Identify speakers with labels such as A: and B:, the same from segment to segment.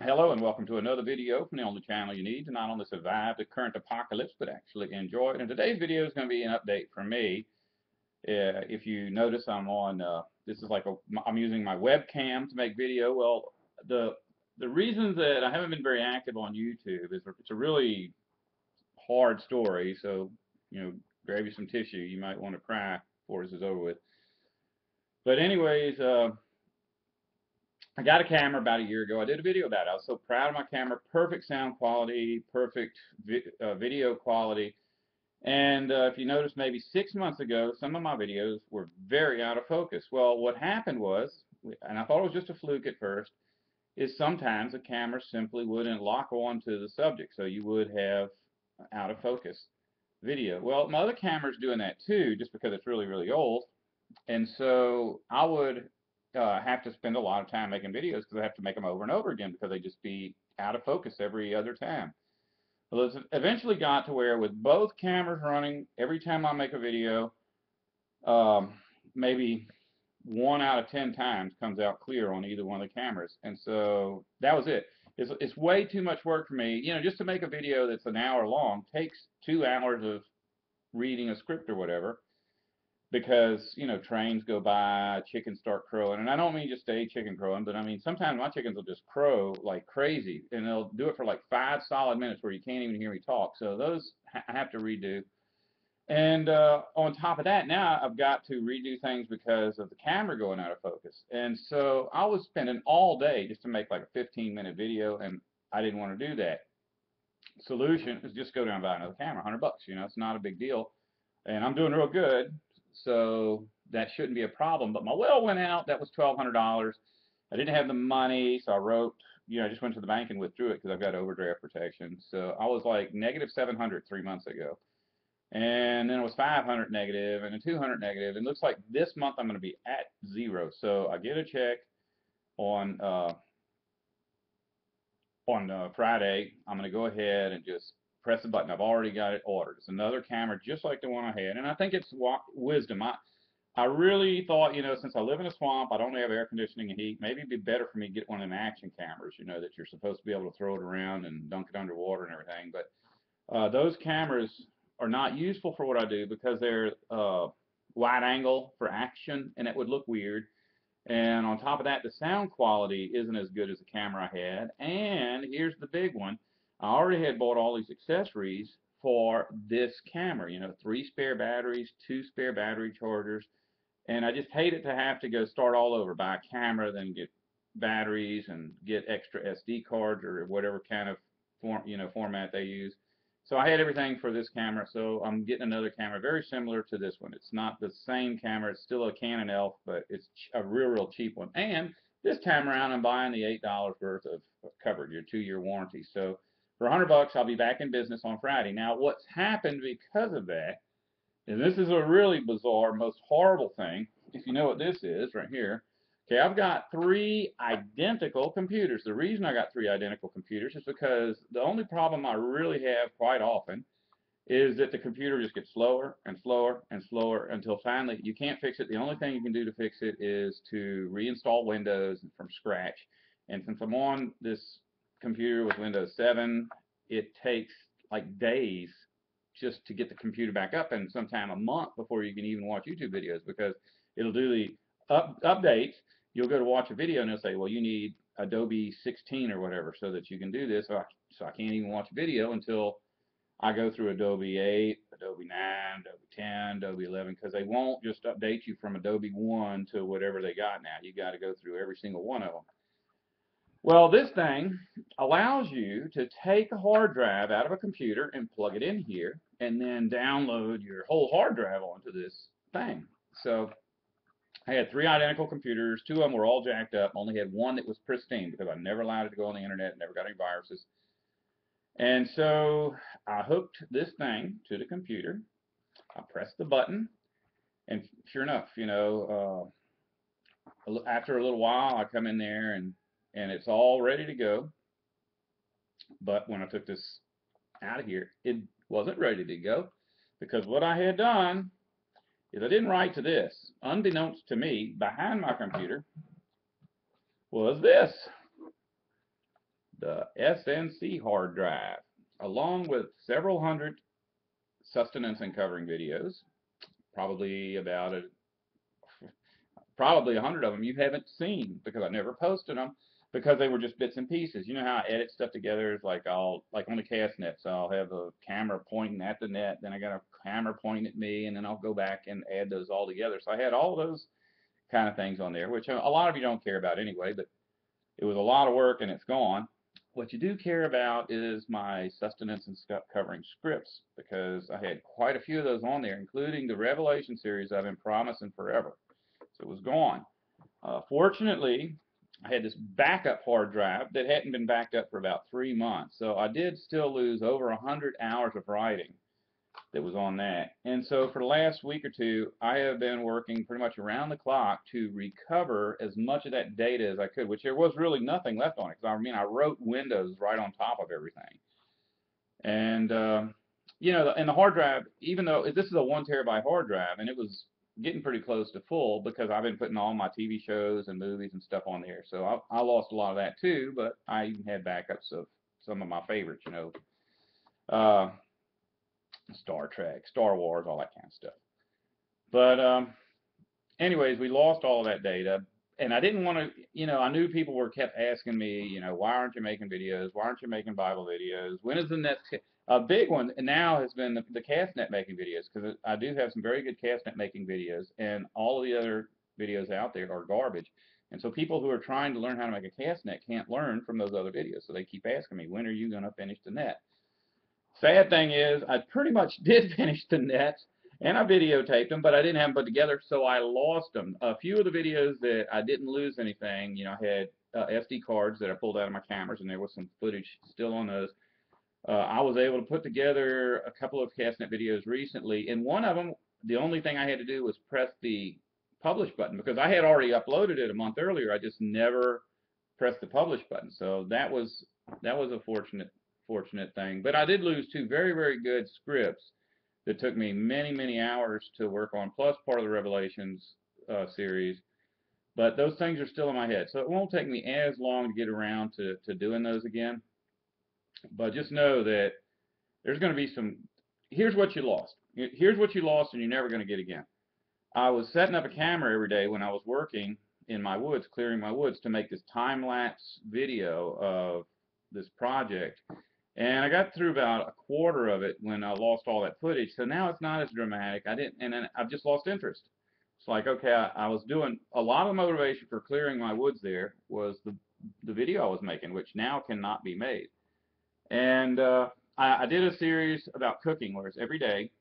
A: Hello and welcome to another video from the only channel you need to not only survive the current apocalypse but actually enjoy it. And today's video is going to be an update from me. If you notice, this is like I'm using my webcam to make video. Well, the reasons that I haven't been very active on YouTube is it's a really hard story. So, grab you some tissue. You might want to cry before this is over with. But anyways, I got a camera about a year ago. I did a video about it. I was so proud of my camera. Perfect sound quality, perfect video quality. And if you notice, maybe 6 months ago, some of my videos were very out of focus. Well, what happened was, and I thought it was just a fluke at first, is sometimes the camera simply wouldn't lock on to the subject. So you would have out of focus video. Well, my other camera's doing that too, just because it's really, really old. And so I would have to spend a lot of time making videos because I have to make them over and over again because they just be out of focus every other time. Well, it's eventually got to where with both cameras running, every time I make a video, maybe 1 out of 10 times comes out clear on either one of the cameras. And so that was it. It's way too much work for me. Just to make a video that's an hour long takes 2 hours of reading a script or whatever. Because trains go by, chickens start crowing, and I don't mean just a chicken crowing, but I mean sometimes my chickens will just crow like crazy, and they'll do it for like 5 solid minutes where you can't even hear me talk. So those I have to redo. And on top of that, now I've got to redo things because of the camera going out of focus. And so I was spending all day just to make like a 15-minute video, and I didn't want to do that. Solution is just go down and buy another camera, $100. It's not a big deal, and I'm doing real good. So that shouldn't be a problem. But my well went out. That was $1,200. I didn't have the money, so I wrote, I just went to the bank and withdrew it because I've got overdraft protection. So I was like negative 700 3 months ago. And then it was 500 negative and a 200 negative. And it looks like this month I'm going to be at zero. So I get a check on Friday. I'm going to go ahead and just press the button. I've already got it ordered. It's another camera just like the one I had, and I think it's wisdom. I really thought, since I live in a swamp, I don't have air conditioning and heat, maybe it'd be better for me to get one of them action cameras, that you're supposed to be able to throw it around and dunk it underwater and everything. But those cameras are not useful for what I do because they're wide angle for action, and it would look weird. And on top of that, the sound quality isn't as good as the camera I had. And here's the big one. I already had bought all these accessories for this camera, 3 spare batteries, 2 spare battery chargers. And I just hate it to have to go start all over, buy a camera, then get batteries and get extra SD cards or whatever kind of format they use. So I had everything for this camera, so I'm getting another camera very similar to this one. It's not the same camera. It's still a Canon ELPH, but it's a real cheap one. And this time around, I'm buying the $8 worth of coverage, your 2-year warranty. So for $100, I'll be back in business on Friday. Now, what's happened because of that, and this is a really bizarre, most horrible thing, if you know what this is right here. Okay, I've got 3 identical computers. The reason I got 3 identical computers is because the only problem I really have quite often is that the computer just gets slower and slower and slower until finally you can't fix it. The only thing you can do to fix it is to reinstall Windows from scratch. And since I'm on this computer with Windows 7, it takes like days just to get the computer back up, and sometime a month before you can even watch YouTube videos, because it'll do the updates. You'll go to watch a video and it'll say, well, you need Adobe 16 or whatever so that you can do this. So I can't even watch a video until I go through Adobe 8, Adobe 9, Adobe 10, Adobe 11, because they won't just update you from Adobe 1 to whatever they got now. You got to go through every single one of them. Well, this thing allows you to take a hard drive out of a computer and plug it in here and then download your whole hard drive onto this thing. So I had 3 identical computers. 2 of them were all jacked up. Only had one that was pristine because I never allowed it to go on the internet, never got any viruses. And so I hooked this thing to the computer. I pressed the button, and sure enough, after a little while, I come in there and it's all ready to go. But when I took this out of here, it wasn't ready to go, because what I had done is I didn't write to this. Unbeknownst to me, behind my computer was this. the SNC hard drive, along with several hundred sustenance and covering videos, probably about probably 100 of them you haven't seen because I never posted them because they were just bits and pieces. You know how I edit stuff together? Is like like on the cast net, so I'll have a camera pointing at the net, then I got a camera pointing at me, and then I'll go back and add those all together. So I had all those kind of things on there, which a lot of you don't care about anyway, but it was a lot of work and it's gone. What you do care about is my sustenance and covering scripts because I had quite a few of those on there, including the Revelation series I've been promising forever. So it was gone. Fortunately, I had this backup hard drive that hadn't been backed up for about 3 months. So I did still lose over 100 hours of writing that was on that. And so for the last week or two, I have been working pretty much around the clock to recover as much of that data as I could, which there was really nothing left on it. Because I mean, I wrote Windows right on top of everything. And, you know, and the hard drive, even though this is a 1 terabyte hard drive, and it was getting pretty close to full because I've been putting all my TV shows and movies and stuff on there. So I lost a lot of that too, but I even had backups of some of my favorites, you know. Star Trek, Star Wars, all that kind of stuff. But anyways, we lost all of that data, and I didn't want to, you know, I knew people were kept asking me, you know, why aren't you making videos? Why aren't you making Bible videos? When is the next? A big one now has been the cast net making videos, because I do have some very good cast net making videos, and all of the other videos out there are garbage. And so people who are trying to learn how to make a cast net can't learn from those other videos. So they keep asking me, when are you going to finish the net? Sad thing is, I pretty much did finish the nets, and I videotaped them, but I didn't have them put together, so I lost them. A few of the videos that I didn't lose anything, you know, I had SD cards that I pulled out of my cameras, and there was some footage still on those. I was able to put together a couple of castnet videos recently, and one of them, the only thing I had to do was press the publish button, because I had already uploaded it a month earlier. I just never pressed the publish button, so that was a fortunate thing. But I did lose 2 very good scripts that took me many hours to work on, plus part of the Revelations series. But those things are still in my head, so it won't take me as long to get around to doing those again. But just know that there's going to be some. Here's what you lost. Here's what you lost, and you're never going to get again. I was setting up a camera every day when I was working in my woods, clearing my woods, to make this time-lapse video of this project. And I got through about a quarter of it when I lost all that footage. So now it's not as dramatic. And then I've just lost interest. It's like, okay, I was doing a lot of the motivation for clearing my woods there was the video I was making, which now cannot be made. And I did a series about cooking, where it's every day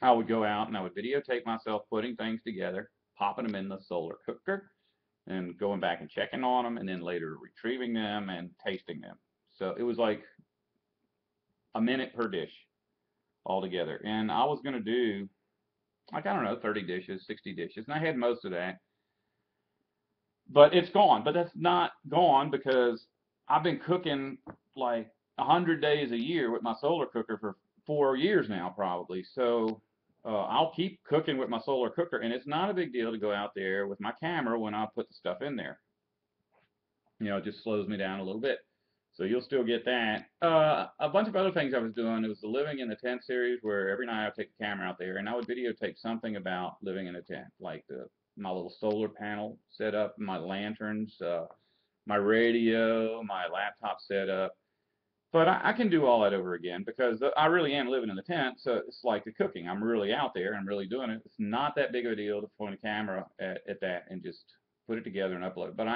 A: I would go out and I would videotape myself putting things together, popping them in the solar cooker, and going back and checking on them, and then later retrieving them and tasting them. So it was like a minute per dish altogether. And I was going to do, like, I don't know, 30 dishes, 60 dishes, and I had most of that. But it's gone. But that's not gone because I've been cooking like 100 days a year with my solar cooker for 4 years now, probably. So I'll keep cooking with my solar cooker, and it's not a big deal to go out there with my camera when I put the stuff in there. You know, it just slows me down a little bit. So you'll still get that. A bunch of other things I was doing. It was the Living in the Tent series, where every night I would take the camera out there and I would videotape something about living in a tent, like my little solar panel setup, my lanterns, my radio, my laptop setup. But I can do all that over again because I really am living in the tent. So it's like the cooking. I'm really out there. I'm really doing it. It's not that big of a deal to point a camera at that and just put it together and upload. But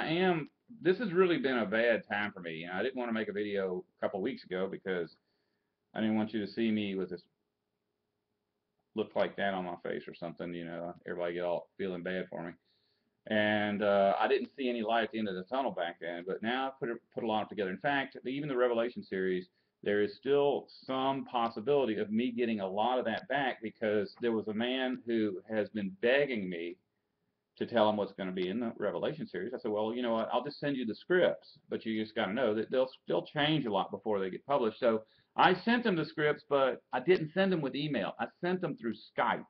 A: this has really been a bad time for me. You know, I didn't want to make a video a couple of weeks ago because I didn't want you to see me with this look like that on my face or something. You know, everybody get all feeling bad for me. And I didn't see any light at the end of the tunnel back then, but now I put a lot together. In fact, even the Revelation series, there is still some possibility of me getting a lot of that back, because there was a man who has been begging me to tell him what's going to be in the Revelation series. I said, well, you know what, I'll just send you the scripts, but you just got to know that they'll still change a lot before they get published. So I sent him the scripts, but I didn't send them with email. I sent them through Skype.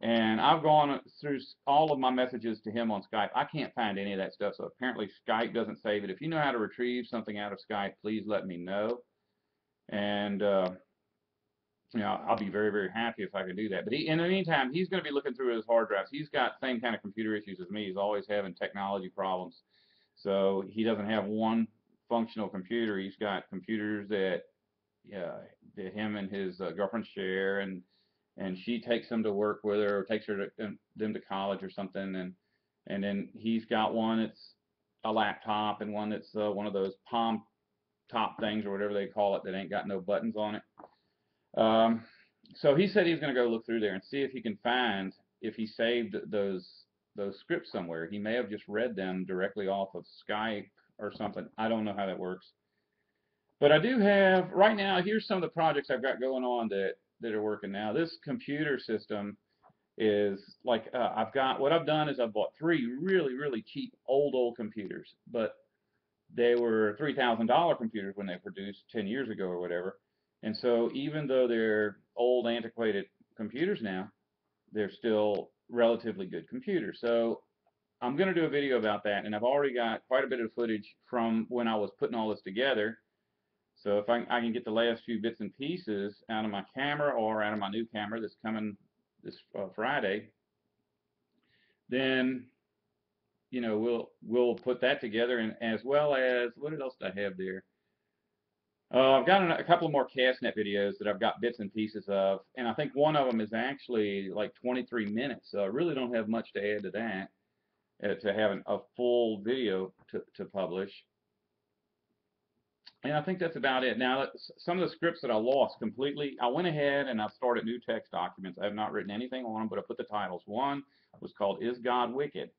A: And I've gone through all of my messages to him on Skype. I can't find any of that stuff, so apparently Skype doesn't save it. If you know how to retrieve something out of Skype, please let me know. And I'll be very, very happy if I can do that. But in the meantime, he's going to be looking through his hard drives. He's got the same kind of computer issues as me. He's always having technology problems. So he doesn't have one functional computer. He's got computers that him and his girlfriend share, and she takes them to work with her, or takes them to college or something, and then he's got one that's a laptop, and one that's one of those palm top things or whatever they call it that ain't got no buttons on it. So he said he's going to go look through there and see if he can find if he saved those scripts somewhere. He may have just read them directly off of Skype or something. I don't know how that works. But I do have, right now, here's some of the projects I've got going on that are working now. This computer system is like, what I've done is I've bought 3 really, really cheap old computers, but they were $3,000 computers when they were produced 10 years ago or whatever. And so even though they're old, antiquated computers now, they're still relatively good computers. So I'm going to do a video about that, and I've already got quite a bit of footage from when I was putting all this together. So if I can get the last few bits and pieces out of my camera or out of my new camera that's coming this Friday, then we'll put that together, and as well as, what else do I have there? I've got a couple of more CastNet videos that I've got bits and pieces of, and I think one of them is actually like 23 minutes, so I really don't have much to add to that, to have a full video to publish. And I think that's about it. Now, some of the scripts that I lost completely, I went ahead and I started new text documents. I have not written anything on them, but I put the titles. One was called, Is God Wicked?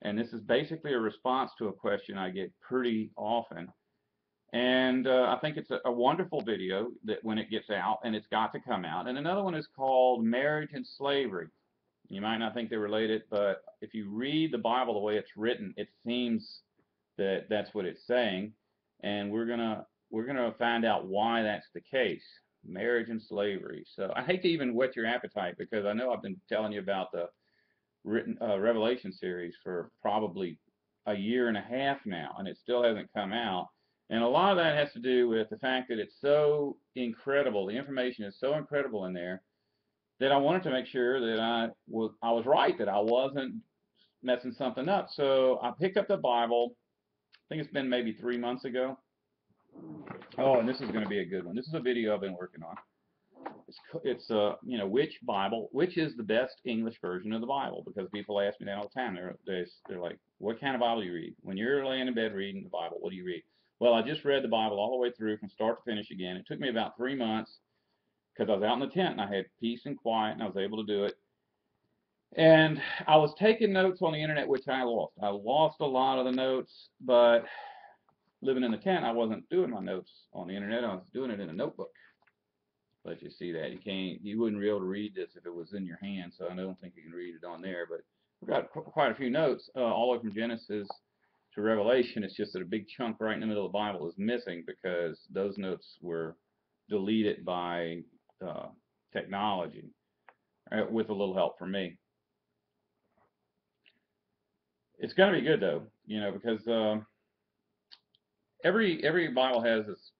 A: And this is basically a response to a question I get pretty often. And I think it's a wonderful video that when it gets out, and it's got to come out. And another one is called Marriage and Slavery. You might not think they're related, but if you read the Bible the way it's written, it seems that that's what it's saying. And we're gonna find out why that's the case. Marriage and slavery. So I hate to even whet your appetite, because I know I've been telling you about the written Revelation series for probably a year and a half now, and it still hasn't come out. And a lot of that has to do with the fact that it's so incredible. The information is so incredible in there that I wanted to make sure that I was right, that I wasn't messing something up. So I picked up the Bible. I think it's been maybe 3 months ago. Oh, and this is going to be a good one. This is a video I've been working on. It's which is the best English version of the Bible? Because people ask me that all the time. They're like, what kind of Bible do you read? When you're laying in bed reading the Bible, what do you read? Well, I just read the Bible all the way through from start to finish again. It took me about 3 months because I was out in the tent and I had peace and quiet, and I was able to do it. And I was taking notes on the internet, which I lost. I lost a lot of the notes, but living in the tent, I wasn't doing my notes on the internet. I was doing it in a notebook. Let you see that. You wouldn't be able to read this if it was in your hand, so I don't think you can read it on there. But we've got quite a few notes, all the way from Genesis to Revelation. It's just that a big chunk right in the middle of the Bible is missing because those notes were deleted by technology, with a little help from me. It's going to be good though, because every Bible has its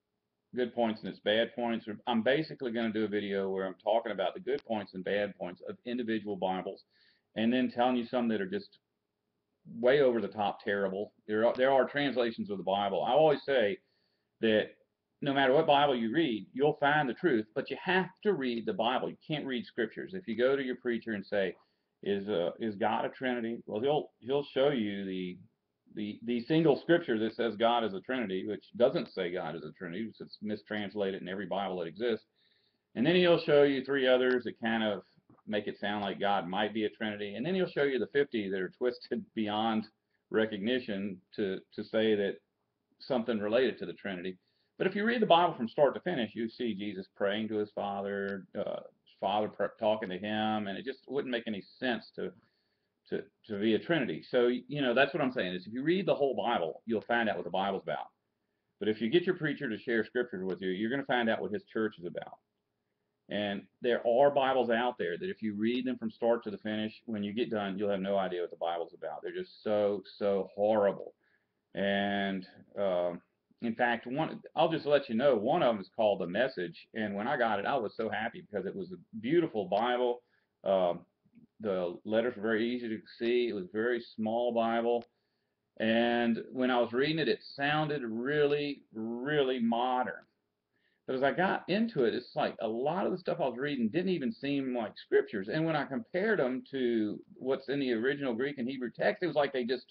A: good points and its bad points. I'm basically going to do a video where I'm talking about the good points and bad points of individual Bibles, and then telling you some that are just way over the top terrible. There are translations of the Bible. I always say that no matter what Bible you read, you'll find the truth, but you have to read the Bible. You can't read scriptures. If you go to your preacher and say, is God a Trinity? Well, he'll show you the single scripture that says God is a Trinity, which doesn't say God is a Trinity, because it's mistranslated in every Bible that exists. And then he'll show you 3 others that kind of make it sound like God might be a Trinity. And then he'll show you the 50 that are twisted beyond recognition to say that something related to the Trinity. But if you read the Bible from start to finish, you see Jesus praying to his Father, Father talking to him, and it just wouldn't make any sense to be a Trinity. So, that's what I'm saying, is if you read the whole Bible, you'll find out what the Bible's about. But if you get your preacher to share scriptures with you, you're going to find out what his church is about. And there are Bibles out there that if you read them from start to the finish, when you get done, you'll have no idea what the Bible's about. They're just so horrible. And in fact, I'll just let you know, one of them is called The Message. And when I got it, I was so happy because it was a beautiful Bible. Um, the letters were very easy to see. It was a very small Bible. And when I was reading it, it sounded really modern. But as I got into it, it's like a lot of the stuff I was reading didn't even seem like scriptures. And when I compared them to what's in the original Greek and Hebrew text, it was like they just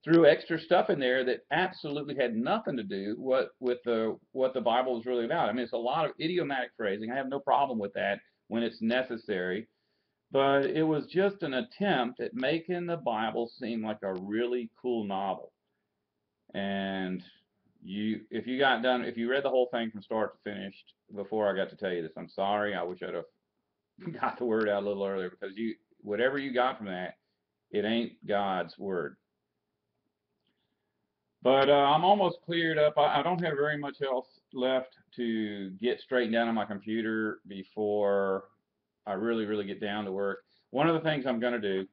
A: threw extra stuff in there that absolutely had nothing to do with what the Bible is really about. I mean, it's a lot of idiomatic phrasing. I have no problem with that when it's necessary, but it was just an attempt at making the Bible seem like a really cool novel. And if you read the whole thing from start to finish before I got to tell you this, I'm sorry. I wish I'd have got the word out a little earlier, because whatever you got from that, it ain't God's word. But I'm almost cleared up. I don't have very much else left to get straightened out on my computer before I really get down to work. One of the things I'm going to do,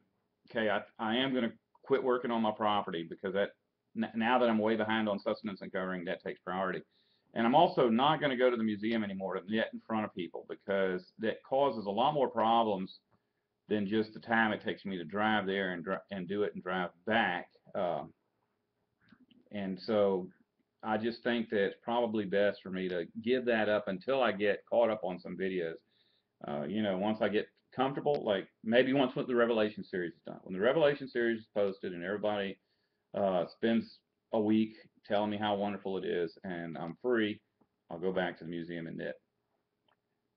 A: okay, I am going to quit working on my property, because now that I'm way behind on sustenance and covering, that takes priority. And I'm also not going to go to the museum anymore to get in front of people, because that causes a lot more problems than just the time it takes me to drive there and do it and drive back. And so I just think that it's probably best for me to give that up until I get caught up on some videos. Once I get comfortable, like maybe once the Revelation series is done. When the Revelation series is posted and everybody spends a week telling me how wonderful it is and I'm free, I'll go back to the museum and knit.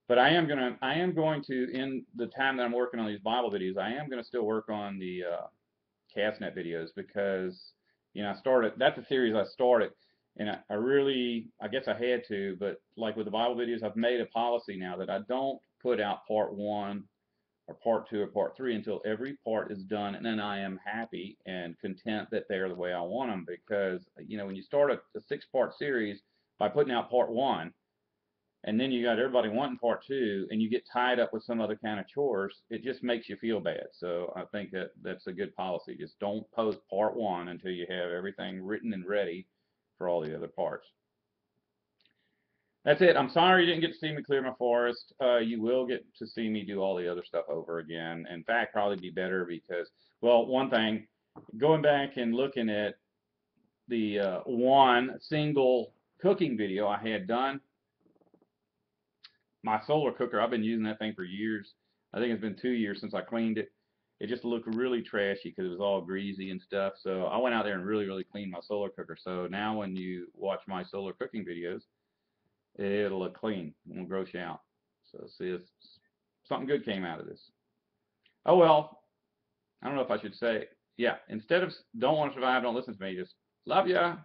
A: But I am going to, in the time that I'm working on these Bible videos, I am going to still work on the CastNet videos, because that's a series I started, and I guess I had to, but like with the Bible videos, I've made a policy now that I don't put out part 1 or part 2 or part 3 until every part is done, and then I am happy and content that they're the way I want them. Because when you start a 6-part series by putting out part 1, and then you got everybody wanting part 2, and you get tied up with some other kind of chores, it just makes you feel bad. So I think that's a good policy. Just don't post part 1 until you have everything written and ready for all the other parts. That's it. I'm sorry you didn't get to see me clear my forest. You will get to see me do all the other stuff over again. In fact, probably be better, because, well, one thing, going back and looking at the one single cooking video I had done, my solar cooker, I've been using that thing for years. I think it's been 2 years since I cleaned it. It just looked really trashy because it was all greasy and stuff. So I went out there and really cleaned my solar cooker. So now when you watch my solar cooking videos, it'll look clean. It won't gross you out. So see, something good came out of this. Oh well, I don't know if I should say, yeah, instead of don't want to survive, don't listen to me, just love ya.